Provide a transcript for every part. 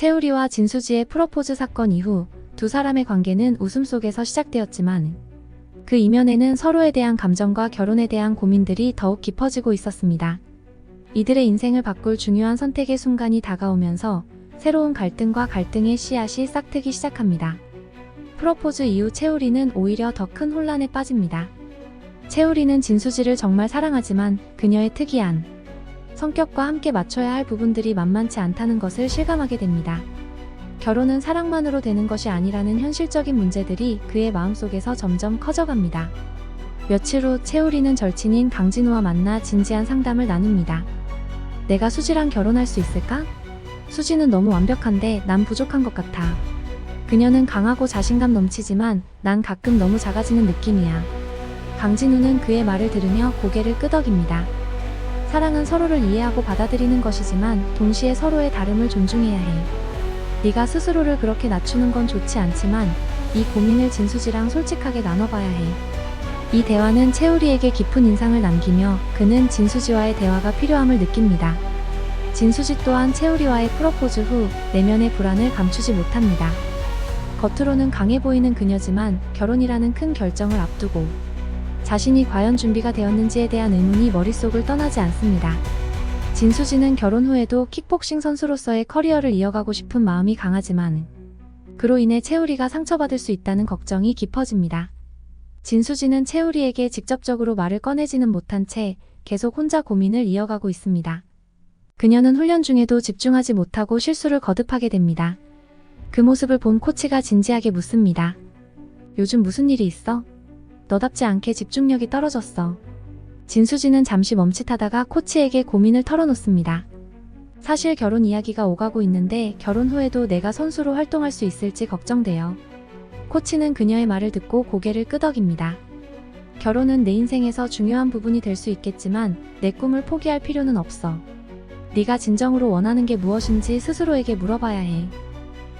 채우리와 진수지의 프러포즈 사건 이후 두 사람의 관계는 웃음 속에서 시작되었지만 그 이면에는 서로에 대한 감정과 결혼에 대한 고민들이 더욱 깊어지고 있었습니다. 이들의 인생을 바꿀 중요한 선택의 순간이 다가오면서 새로운 갈등과 갈등의 씨앗이 싹트기 시작합니다. 프러포즈 이후 채우리는 오히려 더 큰 혼란에 빠집니다. 채우리는 진수지를 정말 사랑하지만 그녀의 특이한 성격과 함께 맞춰야 할 부분들이 만만치 않다는 것을 실감하게 됩니다. 결혼은 사랑만으로 되는 것이 아니라는 현실적인 문제들이 그의 마음속에서 점점 커져갑니다. 며칠 후 채우리는 절친인 강진우와 만나 진지한 상담을 나눕니다. 내가 수지랑 결혼할 수 있을까? 수지는 너무 완벽한데 난 부족한 것 같아. 그녀는 강하고 자신감 넘치지만 난 가끔 너무 작아지는 느낌이야. 강진우는 그의 말을 들으며 고개를 끄덕입니다. 사랑은 서로를 이해하고 받아들이는 것이지만 동시에 서로의 다름을 존중해야 해. 네가 스스로를 그렇게 낮추는 건 좋지 않지만 이 고민을 진수지랑 솔직하게 나눠봐야 해. 이 대화는 채우리에게 깊은 인상을 남기며 그는 진수지와의 대화가 필요함을 느낍니다. 진수지 또한 채우리와의 프러포즈 후 내면의 불안을 감추지 못합니다. 겉으로는 강해 보이는 그녀지만 결혼이라는 큰 결정을 앞두고 자신이 과연 준비가 되었는지에 대한 의문이 머릿속을 떠나지 않습니다. 진수지는 결혼 후에도 킥복싱 선수로서의 커리어를 이어가고 싶은 마음이 강하지만 그로 인해 채우리가 상처받을 수 있다는 걱정이 깊어집니다. 진수지는 채우리에게 직접적으로 말을 꺼내지는 못한 채 계속 혼자 고민을 이어가고 있습니다. 그녀는 훈련 중에도 집중하지 못하고 실수를 거듭하게 됩니다. 그 모습을 본 코치가 진지하게 묻습니다. 요즘 무슨 일이 있어? 너답지 않게 집중력이 떨어졌어. 진수지는 잠시 멈칫하다가 코치에게 고민을 털어놓습니다. 사실 결혼 이야기가 오가고 있는데 결혼 후에도 내가 선수로 활동할 수 있을지 걱정돼요. 코치는 그녀의 말을 듣고 고개를 끄덕입니다. 결혼은 내 인생에서 중요한 부분이 될 수 있겠지만 내 꿈을 포기할 필요는 없어. 네가 진정으로 원하는 게 무엇인지 스스로에게 물어봐야 해.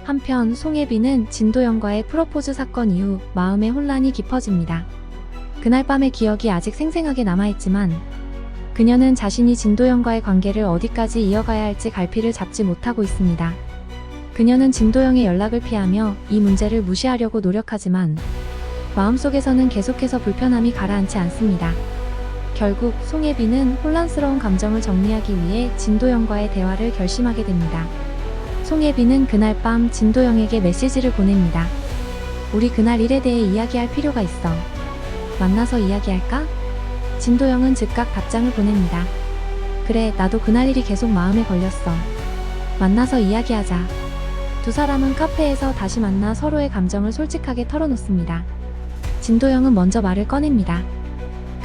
한편 송혜빈은 진도영과의 프러포즈 사건 이후 마음의 혼란이 깊어집니다. 그날 밤의 기억이 아직 생생하게 남아있지만 그녀는 자신이 진도영과의 관계를 어디까지 이어가야 할지 갈피를 잡지 못하고 있습니다. 그녀는 진도영의 연락을 피하며 이 문제를 무시하려고 노력하지만 마음속에서는 계속해서 불편함이 가라앉지 않습니다. 결국 송혜빈은 혼란스러운 감정을 정리하기 위해 진도영과의 대화를 결심하게 됩니다. 송혜빈은 그날 밤 진도영에게 메시지를 보냅니다. 우리 그날 일에 대해 이야기할 필요가 있어. 만나서 이야기할까? 진도영은 즉각 답장을 보냅니다. 그래, 나도 그날 일이 계속 마음에 걸렸어. 만나서 이야기하자. 두 사람은 카페에서 다시 만나 서로의 감정을 솔직하게 털어놓습니다. 진도영은 먼저 말을 꺼냅니다.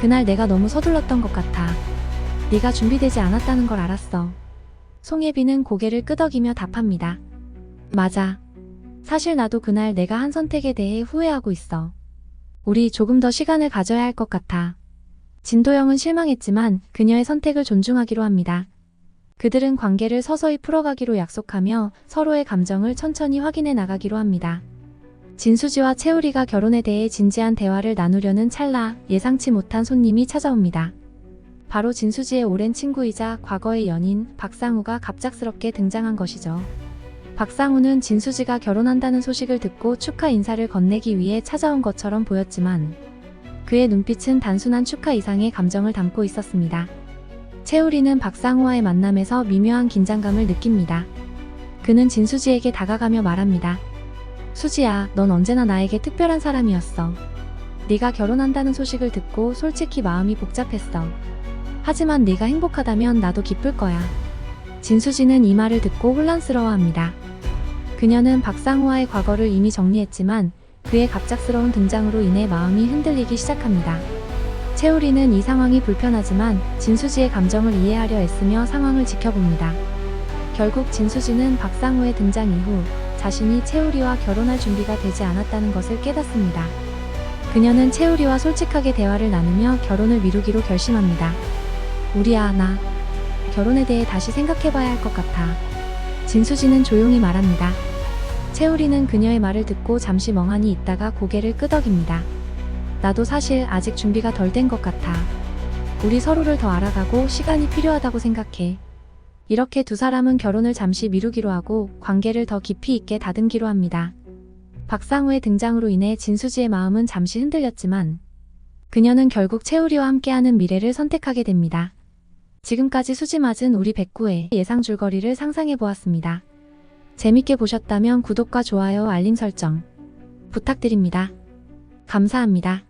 그날 내가 너무 서둘렀던 것 같아. 네가 준비되지 않았다는 걸 알았어. 송혜빈은 고개를 끄덕이며 답합니다. 맞아. 사실 나도 그날 내가 한 선택에 대해 후회하고 있어. 우리 조금 더 시간을 가져야 할 것 같아. 진도영은 실망했지만 그녀의 선택을 존중하기로 합니다. 그들은 관계를 서서히 풀어가기로 약속하며 서로의 감정을 천천히 확인해 나가기로 합니다. 진수지와 채우리가 결혼에 대해 진지한 대화를 나누려는 찰나 예상치 못한 손님이 찾아옵니다. 바로 진수지의 오랜 친구이자 과거의 연인 박상우가 갑작스럽게 등장한 것이죠. 박상우는 진수지가 결혼한다는 소식을 듣고 축하 인사를 건네기 위해 찾아온 것처럼 보였지만 그의 눈빛은 단순한 축하 이상의 감정을 담고 있었습니다. 채우리는 박상우와의 만남에서 미묘한 긴장감을 느낍니다. 그는 진수지에게 다가가며 말합니다. 수지야, 넌 언제나 나에게 특별한 사람이었어. 네가 결혼한다는 소식을 듣고 솔직히 마음이 복잡했어. 하지만 네가 행복하다면 나도 기쁠 거야. 진수지는 이 말을 듣고 혼란스러워합니다. 그녀는 박상우와의 과거를 이미 정리했지만 그의 갑작스러운 등장으로 인해 마음이 흔들리기 시작합니다. 채우리는 이 상황이 불편하지만 진수지의 감정을 이해하려 애쓰며 상황을 지켜봅니다. 결국 진수지는 박상우의 등장 이후 자신이 채우리와 결혼할 준비가 되지 않았다는 것을 깨닫습니다. 그녀는 채우리와 솔직하게 대화를 나누며 결혼을 미루기로 결심합니다. 우리야, 나 결혼에 대해 다시 생각해봐야 할 것 같아. 진수지는 조용히 말합니다. 채우리는 그녀의 말을 듣고 잠시 멍하니 있다가 고개를 끄덕입니다. 나도 사실 아직 준비가 덜 된 것 같아. 우리 서로를 더 알아가고 시간이 필요하다고 생각해. 이렇게 두 사람은 결혼을 잠시 미루기로 하고 관계를 더 깊이 있게 다듬기로 합니다. 박상우의 등장으로 인해 진수지의 마음은 잠시 흔들렸지만 그녀는 결국 채우리와 함께하는 미래를 선택하게 됩니다. 지금까지 수지맞은 우리 백구의 예상 줄거리를 상상해보았습니다. 재밌게 보셨다면 구독과 좋아요, 알림 설정 부탁드립니다. 감사합니다.